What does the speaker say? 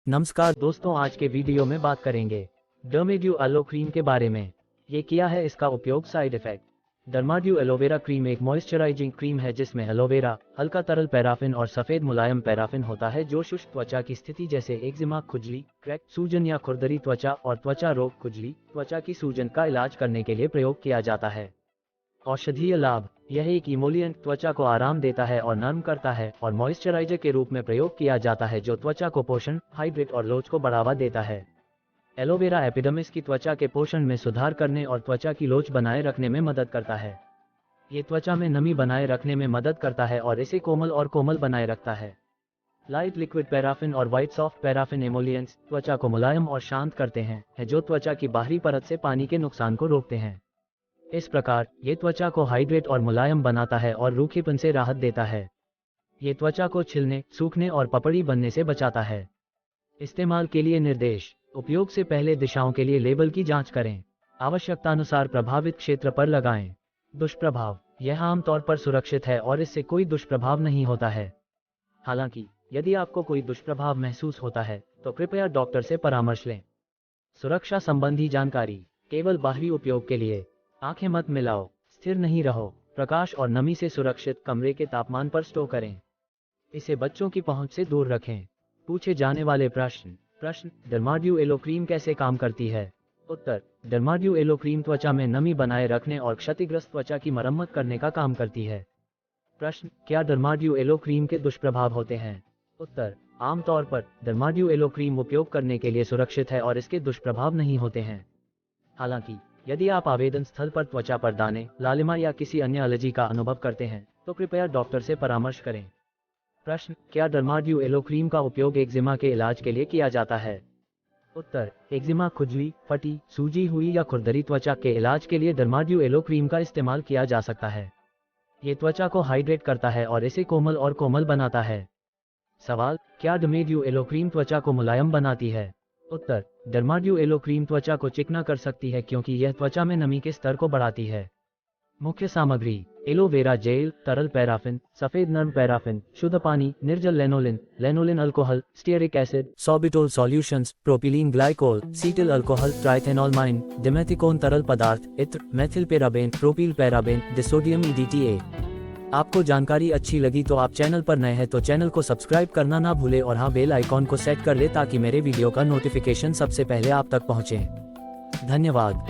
नमस्कार दोस्तों, आज के वीडियो में बात करेंगे डर्मेड्यू एलो क्रीम के बारे में। ये क्या है, इसका उपयोग, side effect. Dermadew aloe vera cream एक मॉइस्चराइजिंग क्रीम है जिसमें एलोवेरा, हल्का तरल पैराफिन और सफेद मुलायम पैराफिन होता है जो शुष्क त्वचा की स्थिति जैसे एक्जिमा, खुजली, क्रैक, सूजन या खुरदरी त्वचा और त्वचा रोग, खुजली, त्वचा की सूजन का इलाज करने के लिए प्रयोग किया जाता है। औषधीय लाभ: यह एक इमोलिएंट, त्वचा को आराम देता है और नरम करता है, और मॉइस्चराइजर के रूप में प्रयोग किया जाता है जो त्वचा को पोषण, हाइड्रेट और लोच को बढ़ावा देता है। एलोवेरा एपिडर्मिस की त्वचा के पोषण में सुधार करने और त्वचा की लोच बनाए रखने में मदद करता है। ये त्वचा में नमी बनाए रखने में मदद करता है और इसे कोमल और कोमल बनाए रखता है। लाइट लिक्विड पैराफिन और व्हाइट सॉफ्ट पैराफिन एमोलिएंट्स त्वचा को मुलायम और शांत करते हैं जो त्वचा की बाहरी परत से पानी के नुकसान को रोकते हैं। इस प्रकार ये त्वचा को हाइड्रेट और मुलायम बनाता है और रूखेपन से राहत देता है। ये त्वचा को छिलने, सूखने और पपड़ी बनने से बचाता है। इस्तेमाल के लिए निर्देश: उपयोग से पहले दिशाओं के लिए लेबल की जांच करें। आवश्यकतानुसार प्रभावित क्षेत्र पर लगाएं। दुष्प्रभाव: यह आमतौर पर सुरक्षित है और इससे कोई दुष्प्रभाव नहीं होता है। हालांकि यदि आपको कोई दुष्प्रभाव महसूस होता है तो कृपया डॉक्टर से परामर्श लें। सुरक्षा संबंधी जानकारी: केवल बाहरी उपयोग के लिए। आंखें मत मिलाओ, स्थिर नहीं रहो, प्रकाश और नमी से सुरक्षित कमरे के तापमान पर स्टोर करें। इसे बच्चों की पहुंच से दूर रखें। पूछे जाने वाले प्रश्न: डर्माड्यू एलो क्रीम कैसे काम करती है? उत्तर: डर्माड्यू एलो क्रीम त्वचा में नमी बनाए रखने और क्षतिग्रस्त त्वचा की मरम्मत करने का काम करती है। प्रश्न: क्या डर्माड्यू एलो क्रीम के दुष्प्रभाव होते हैं? उत्तर: आमतौर पर डर्माड्यू एलो क्रीम उपयोग करने के लिए सुरक्षित है और इसके दुष्प्रभाव नहीं होते हैं। हालांकि यदि आप आवेदन स्थल पर त्वचा पर दाने, लालिमा या किसी अन्य एलर्जी का अनुभव करते हैं तो कृपया डॉक्टर से परामर्श करें। प्रश्न: क्या डर्माड्यू एलो क्रीम का उपयोग एक्जिमा के इलाज के लिए किया जाता है? उत्तर: एक्जिमा, खुजली, फटी, सूजी हुई या खुरदरी त्वचा के इलाज के लिए डर्माड्यू एलो क्रीम का इस्तेमाल किया जा सकता है। ये त्वचा को हाइड्रेट करता है और इसे कोमल और कोमल बनाता है। सवाल: क्या डर्माड्यू एलो क्रीम त्वचा को मुलायम बनाती है? उत्तर: डर्माड्यू एलो क्रीम त्वचा को चिकना कर सकती है क्योंकि यह त्वचा में नमी के स्तर को बढ़ाती है। मुख्य सामग्री: एलोवेरा जेल, तरल पैराफिन, सफेद नर्म पैराफिन, शुद्ध पानी, निर्जल lanolin, lanolin alcohol, stearic acid, sorbitol solutions, propylene glycol, cetyl alcohol, triethanolamine, dimethicone तरल पदार्थ, इत्र, methyl paraben, propyl paraben, disodium EDTA। आपको जानकारी अच्छी लगी तो आप चैनल पर नए हैं तो चैनल को सब्सक्राइब करना ना भूले और हाँ, बेल आइकॉन को सेट कर ले ताकि मेरे वीडियो का नोटिफिकेशन सबसे पहले आप तक पहुँचे। धन्यवाद।